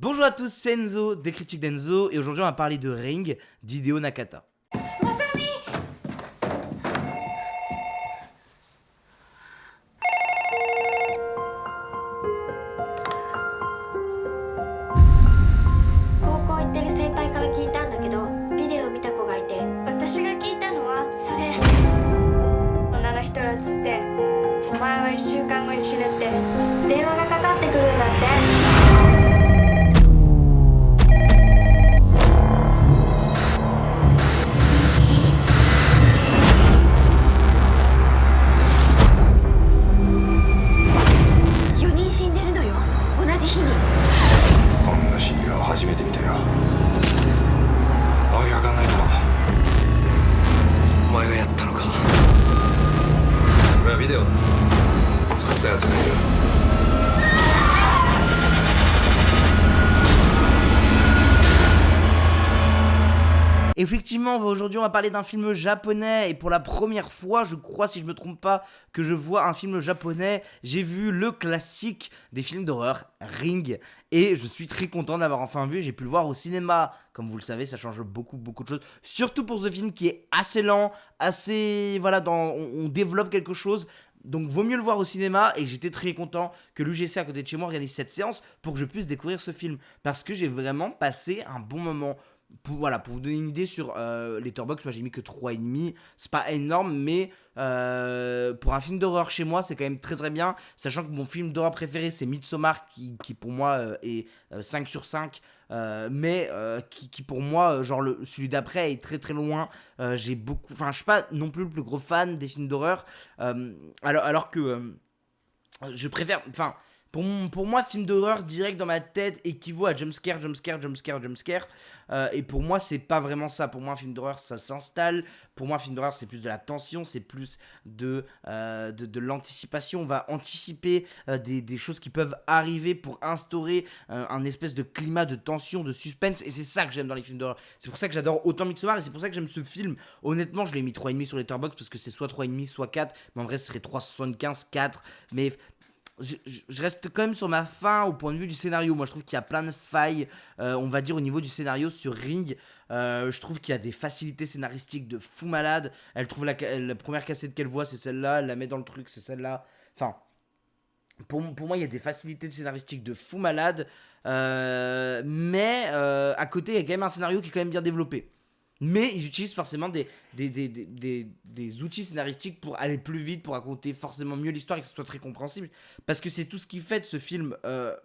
Bonjour à tous, c'est Enzo des Critiques d'Enzo et aujourd'hui on va parler de Ring d'Hideo Nakata. 高校行ってる先輩から聞いたんだけど、ビデオ見た子がいて。私が聞いたのはそれ女の人が映ってお前は1週間後に死ぬって電話がかかってくるんだって。4人死んでるのよ、同じ日に。こんな死には初めて見たよ。わけわかんないだろ。お前がやったのか。これはビデオだ。作ったやつがいる。Effectivement, aujourd'hui on va parler d'un film japonais et pour la première fois, je crois si je me trompe pas, que je vois un film japonais. J'ai vu le classique des films d'horreur, Ring, et je suis très content d'avoir enfin vu. J'ai pu le voir au cinéma, comme vous le savez, ça change beaucoup de choses. Surtout pour ce film qui est assez lent, assez voilà, on développe quelque chose. Donc vaut mieux le voir au cinéma et j'étais très content que l'UGC à côté de chez moi organise cette séance pour que je puisse découvrir ce film parce que j'ai vraiment passé un bon moment. Pour vous donner une idée sur Letterboxd, moi j'ai mis que 3,5. C'est pas énorme, mais pour un film d'horreur chez moi, c'est quand même très bien. Sachant que mon film d'horreur préféré, c'est Midsommar, qui pour moi est 5 sur 5. Mais qui pour moi, genre celui d'après est très loin. Je suis pas non plus le plus gros fan des films d'horreur. Alors que je préfère. Pour moi, film d'horreur direct dans ma tête équivaut à jumpscare. Et pour moi, c'est pas vraiment ça. Pour moi, un film d'horreur, ça s'installe. Pour moi, un film d'horreur, c'est plus de la tension, c'est plus de l'anticipation. On va anticiper des choses qui peuvent arriver pour instaurer un espèce de climat de tension, de suspense. Et c'est ça que j'aime dans les films d'horreur. C'est pour ça que j'adore autant Midsommar et c'est pour ça que j'aime ce film. Honnêtement, je l'ai mis 3,5 sur Letterboxd parce que c'est soit 3,5, soit 4. Mais en vrai, ce serait 3,75, 4. Mais je reste quand même sur ma fin au point de vue du scénario. Moi je trouve qu'il y a plein de failles, on va dire au niveau du scénario sur Ring. Je trouve qu'il y a des facilités scénaristiques de fou malade. Elle trouve la première cassette qu'elle voit, c'est celle-là. Elle la met dans le truc, c'est celle-là. Enfin, pour moi il y a des facilités scénaristiques de fou malade. Mais à côté il y a quand même un scénario qui est quand même bien développé. Mais ils utilisent forcément des outils scénaristiques pour aller plus vite, pour raconter forcément mieux l'histoire et que ce soit très compréhensible. Parce que c'est tout ce qui fait de ce film,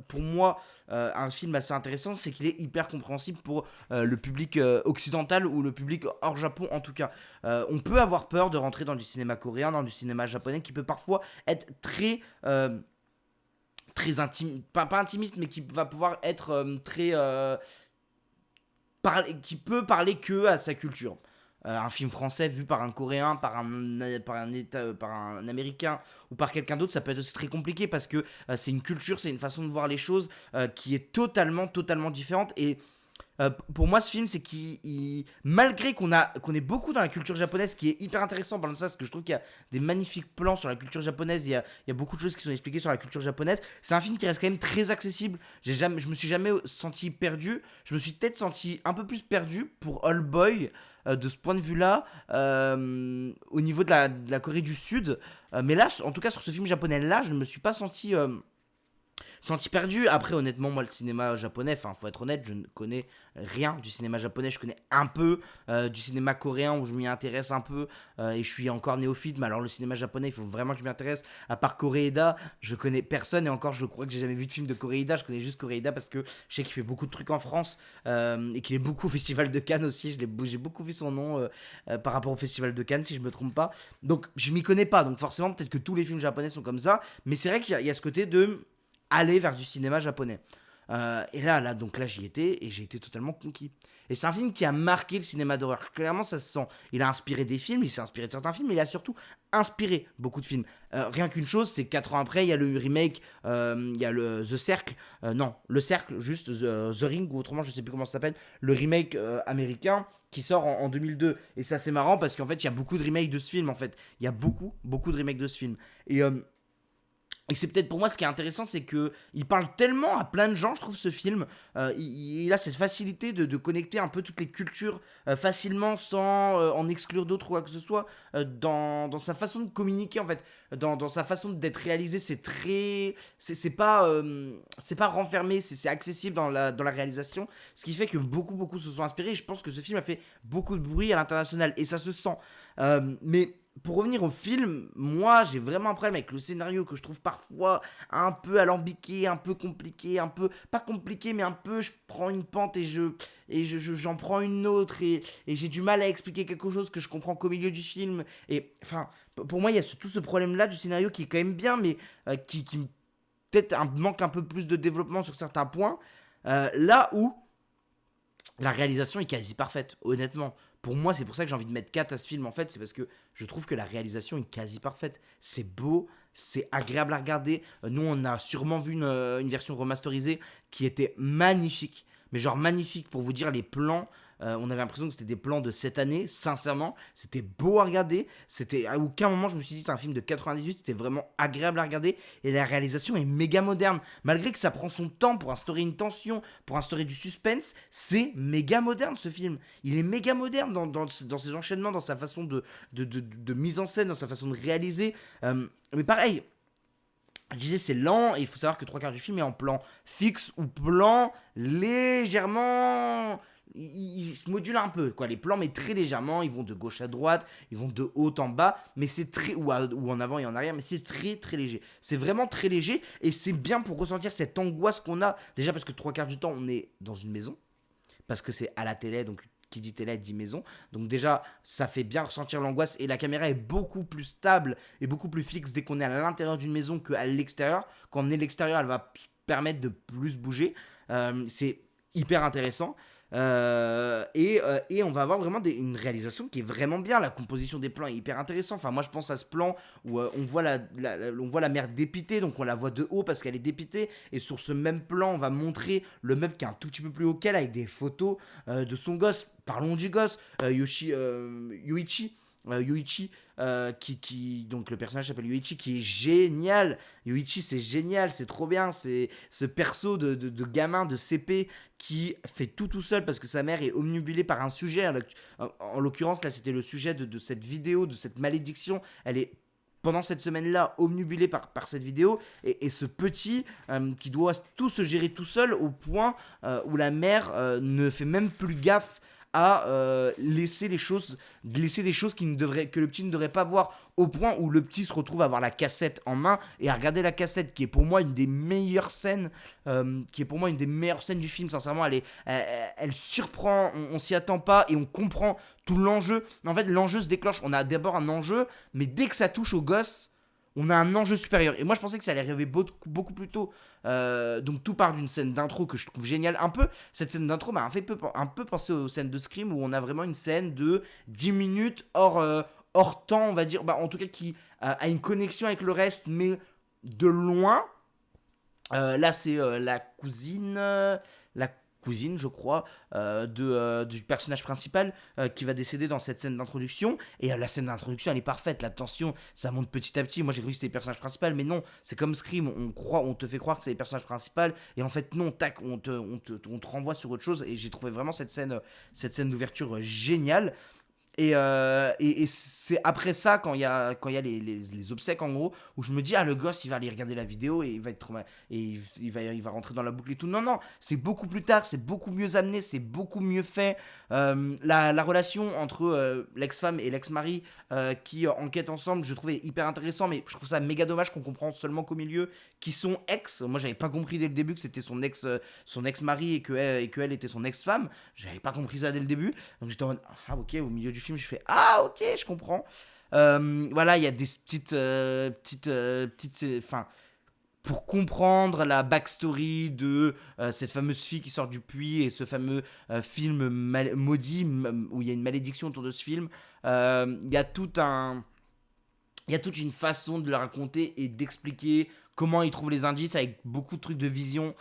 pour moi, un film assez intéressant, c'est qu'il est hyper compréhensible pour le public occidental ou le public hors Japon en tout cas. On peut avoir peur de rentrer dans du cinéma coréen, dans du cinéma japonais qui peut parfois être très intime, pas intimiste, mais qui va pouvoir être qui peut parler que à sa culture. Un film français vu par un Coréen, par un Américain ou par quelqu'un d'autre, ça peut être aussi très compliqué parce que c'est une culture, c'est une façon de voir les choses qui est totalement différente. Et pour moi, ce film, c'est qu'il malgré qu'on est beaucoup dans la culture japonaise, ce qui est hyper intéressant en parlant de ça, parce que je trouve qu'il y a des magnifiques plans sur la culture japonaise, il y a beaucoup de choses qui sont expliquées sur la culture japonaise. C'est un film qui reste quand même très accessible. Je me suis jamais senti perdu. Je me suis peut-être senti un peu plus perdu pour All Boy. De ce point de vue-là, au niveau de la Corée du Sud. Mais là, en tout cas, sur ce film japonais-là, je ne me suis pas senti perdu. Après, honnêtement, moi, le cinéma japonais, faut être honnête, je ne connais rien du cinéma japonais. Je connais un peu du cinéma coréen où je m'y intéresse un peu et je suis encore néophyte. Mais alors, le cinéma japonais, il faut vraiment que je m'y intéresse. À part Koreeda, je connais personne et encore, je crois que j'ai jamais vu de film de Koreeda. Je connais juste Koreeda parce que je sais qu'il fait beaucoup de trucs en France et qu'il est beaucoup au Festival de Cannes aussi. J'ai beaucoup vu son nom par rapport au Festival de Cannes, si je me trompe pas. Donc, je m'y connais pas. Donc, forcément, peut-être que tous les films japonais sont comme ça. Mais c'est vrai qu'il y a ce côté de aller vers du cinéma japonais. Et là, j'y étais et j'ai été totalement conquis. Et c'est un film qui a marqué le cinéma d'horreur. Clairement, ça se sent. Il a inspiré des films, il s'est inspiré de certains films, mais il a surtout inspiré beaucoup de films. Rien qu'une chose, c'est que 4 ans après, il y a le remake, il y a The Cercle, Le Cercle, juste The Ring, ou autrement, je sais plus comment ça s'appelle, le remake américain qui sort en 2002. Et c'est assez marrant parce qu'en fait, il y a beaucoup de remakes de ce film, en fait. Il y a beaucoup de remakes de ce film. Et Et c'est peut-être pour moi ce qui est intéressant, c'est que il parle tellement à plein de gens, je trouve, ce film. Il a cette facilité de connecter un peu toutes les cultures facilement sans en exclure d'autres ou quoi que ce soit. Dans sa façon de communiquer, en fait, dans sa façon d'être réalisé, c'est très. C'est pas renfermé, c'est accessible dans la réalisation. Ce qui fait que beaucoup se sont inspirés. Et je pense que ce film a fait beaucoup de bruit à l'international. Et ça se sent. Mais. Pour revenir au film, moi j'ai vraiment un problème avec le scénario que je trouve parfois un peu alambiqué, un peu compliqué, un peu, pas compliqué mais un peu, je prends une pente et j'en prends une autre et j'ai du mal à expliquer quelque chose que je comprends qu'au milieu du film. Et enfin, pour moi il y a tout ce problème là du scénario qui est quand même bien mais qui peut-être manque un peu plus de développement sur certains points. Là où la réalisation est quasi parfaite, honnêtement. Pour moi, c'est pour ça que j'ai envie de mettre 4 à ce film, en fait. C'est parce que je trouve que la réalisation est quasi parfaite. C'est beau, c'est agréable à regarder. Nous, on a sûrement vu une version remasterisée qui était magnifique. Mais genre magnifique, pour vous dire, les plans... on avait l'impression que c'était des plans de cette année, sincèrement. C'était beau à regarder. À aucun moment, je me suis dit c'est un film de 98. C'était vraiment agréable à regarder. Et la réalisation est méga moderne. Malgré que ça prend son temps pour instaurer une tension, pour instaurer du suspense, c'est méga moderne ce film. Il est méga moderne dans ses enchaînements, dans sa façon de mise en scène, dans sa façon de réaliser. Mais pareil... Je disais c'est lent et il faut savoir que 3/4 du film est en plan fixe ou plan légèrement... Ils se modulent un peu, quoi. Les plans, mais très légèrement, ils vont de gauche à droite, ils vont de haut en bas, mais c'est très... ou en avant et en arrière, mais c'est très léger. C'est vraiment très léger et c'est bien pour ressentir cette angoisse qu'on a. Déjà parce que 3/4 du temps, on est dans une maison, parce que c'est à la télé, donc... Qui dit télé dit maison. Donc déjà, ça fait bien ressentir l'angoisse et la caméra est beaucoup plus stable et beaucoup plus fixe dès qu'on est à l'intérieur d'une maison qu'à l'extérieur. Quand on est à l'extérieur, elle va permettre de plus bouger. C'est hyper intéressant. Et on va avoir vraiment une réalisation qui est vraiment bien. La composition des plans est hyper intéressante. Enfin, moi je pense à ce plan où on voit on voit la mère dépitée, donc on la voit de haut parce qu'elle est dépitée. Et sur ce même plan, on va montrer le meuble qui est un tout petit peu plus haut qu'elle avec des photos de son gosse. Parlons du gosse, Yuichi, donc le personnage s'appelle Yuichi, qui est génial. Yuichi, c'est génial, c'est trop bien. C'est ce perso de gamin de CP qui fait tout seul parce que sa mère est omnibulée par un sujet. En l'occurrence, là, c'était le sujet de cette vidéo, de cette malédiction. Elle est pendant cette semaine-là omnibulé par cette vidéo et ce petit qui doit tout se gérer tout seul au point où la mère ne fait même plus gaffe à laisser des choses que le petit ne devrait pas voir, au point où le petit se retrouve à avoir la cassette en main et à regarder la cassette, qui est pour moi une des meilleures scènes du film. Sincèrement, elle surprend, on s'y attend pas et on comprend tout l'enjeu. En fait, l'enjeu se déclenche, on a d'abord un enjeu, mais dès que ça touche au gosse, on a un enjeu supérieur. Et moi, je pensais que ça allait arriver beaucoup plus tôt. Donc, tout part d'une scène d'intro que je trouve géniale. Cette scène d'intro m'a fait un peu penser aux scènes de Scream, où on a vraiment une scène de 10 minutes hors temps, on va dire. En tout cas, qui a une connexion avec le reste, mais de loin. Là, c'est la cousine, je crois, du personnage principal qui va décéder dans cette scène d'introduction. Et la scène d'introduction, elle est parfaite. La tension, ça monte petit à petit. Moi, j'ai cru que c'était les personnages principaux, mais non, c'est comme Scream. On te fait croire que c'est les personnages principaux, et en fait, non, tac, on te renvoie sur autre chose. Et j'ai trouvé vraiment cette scène d'ouverture géniale. Et c'est après ça, quand il y a les obsèques, en gros, où je me dis, le gosse, il va aller regarder la vidéo et il va être et il va rentrer dans la boucle et tout. Non, c'est beaucoup plus tard, c'est beaucoup mieux amené, c'est beaucoup mieux fait. La relation entre l'ex-femme et l'ex-mari qui enquêtent ensemble, je trouvais hyper intéressant, mais je trouve ça méga dommage qu'on comprend seulement qu'au milieu qui sont ex. Moi, j'avais pas compris dès le début que c'était son ex-mari et qu'elle était son ex-femme. J'avais pas compris ça dès le début. Donc j'étais en mode, ok, au milieu du film, je fais, ok, je comprends. Voilà, il y a des petites enfin, pour comprendre la backstory de cette fameuse fille qui sort du puits et ce fameux film maudit où il y a une malédiction autour de ce film, il y a toute une façon de le raconter et d'expliquer comment il trouve les indices avec beaucoup de trucs de vision.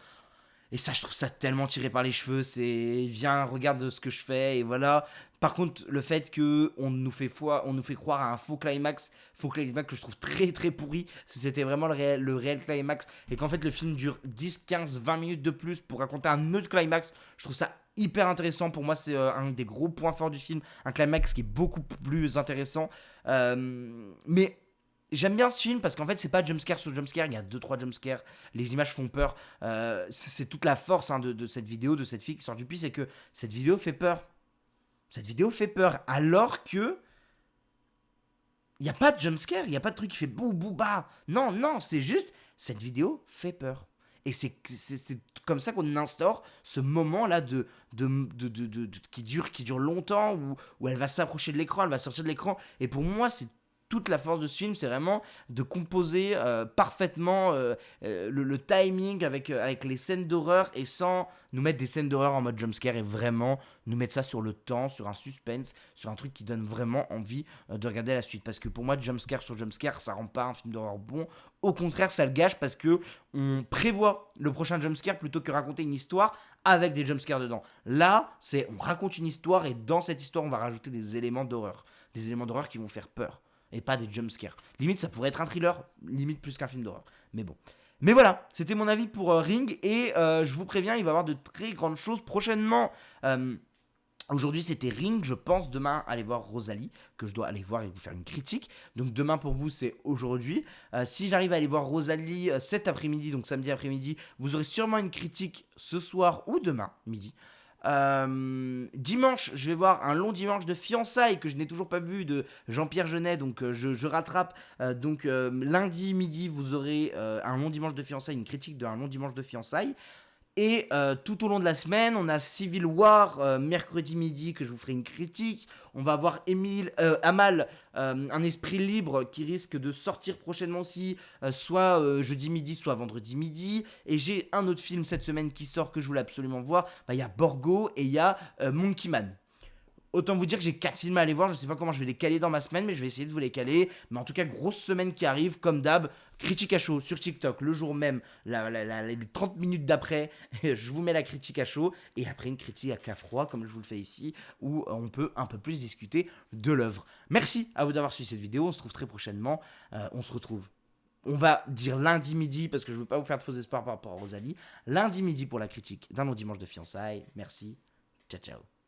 Et ça, je trouve ça tellement tiré par les cheveux. C'est viens, regarde ce que je fais, et voilà. Par contre, le fait que on nous fait croire à un faux climax que je trouve très très pourri, si c'était vraiment le réel climax, et qu'en fait le film dure 10, 15, 20 minutes de plus pour raconter un autre climax, je trouve ça hyper intéressant. Pour moi, c'est un des gros points forts du film, un climax qui est beaucoup plus intéressant. Mais j'aime bien ce film parce qu'en fait c'est pas jumpscare sur jumpscare, il y a 2-3 jumpscares, les images font peur. C'est toute la force de cette vidéo, de cette fille qui sort du puits, c'est que cette vidéo fait peur. Cette vidéo fait peur alors que il n'y a pas de jumpscare, il n'y a pas de truc qui fait bou bou bah. Non, non, c'est juste cette vidéo fait peur. Et c'est comme ça qu'on instaure ce moment-là qui dure longtemps, où elle va s'approcher de l'écran, elle va sortir de l'écran. Et pour moi, c'est toute la force de ce film, c'est vraiment de composer parfaitement le timing avec les scènes d'horreur, et sans nous mettre des scènes d'horreur en mode jumpscare, et vraiment nous mettre ça sur le temps, sur un suspense, sur un truc qui donne vraiment envie de regarder la suite. Parce que pour moi, jumpscare sur jumpscare, ça rend pas un film d'horreur bon. Au contraire, ça le gâche parce que on prévoit le prochain jumpscare plutôt que raconter une histoire avec des jumpscares dedans. Là, on raconte une histoire, et dans cette histoire, on va rajouter des éléments d'horreur. Des éléments d'horreur qui vont faire peur. Et pas des jumpscares. Limite, ça pourrait être un thriller, limite plus qu'un film d'horreur. Mais bon. Mais voilà, c'était mon avis pour Ring. Et je vous préviens, il va y avoir de très grandes choses prochainement. Aujourd'hui, c'était Ring. Je pense demain aller voir Rosalie, que je dois aller voir et vous faire une critique. Donc demain pour vous, c'est aujourd'hui. Si j'arrive à aller voir Rosalie cet après-midi, donc samedi après-midi, vous aurez sûrement une critique ce soir ou demain midi. Dimanche, je vais voir un long dimanche de fiançailles que je n'ai toujours pas vu, de Jean-Pierre Jeunet, donc je rattrape. Donc lundi midi, vous aurez un long dimanche de fiançailles, une critique d'un long dimanche de fiançailles. Et tout au long de la semaine, on a Civil War mercredi midi, que je vous ferai une critique. On va avoir Amal, un esprit libre, qui risque de sortir prochainement aussi, soit jeudi midi, soit vendredi midi. Et j'ai un autre film cette semaine qui sort que je voulais absolument voir. Il y a Borgo et il y a Monkey Man. Autant vous dire que j'ai 4 films à aller voir, je sais pas comment je vais les caler dans ma semaine, mais je vais essayer de vous les caler. Mais en tout cas, grosse semaine qui arrive, comme d'hab, critique à chaud sur TikTok, le jour même, les 30 minutes d'après, je vous mets la critique à chaud, et après une critique à froid, comme je vous le fais ici, où on peut un peu plus discuter de l'œuvre. Merci à vous d'avoir suivi cette vidéo, on se retrouve très prochainement, on va dire lundi midi, parce que je ne veux pas vous faire de faux espoirs par rapport à Rosalie, lundi midi pour la critique d'un long dimanche de fiançailles. Merci, ciao ciao.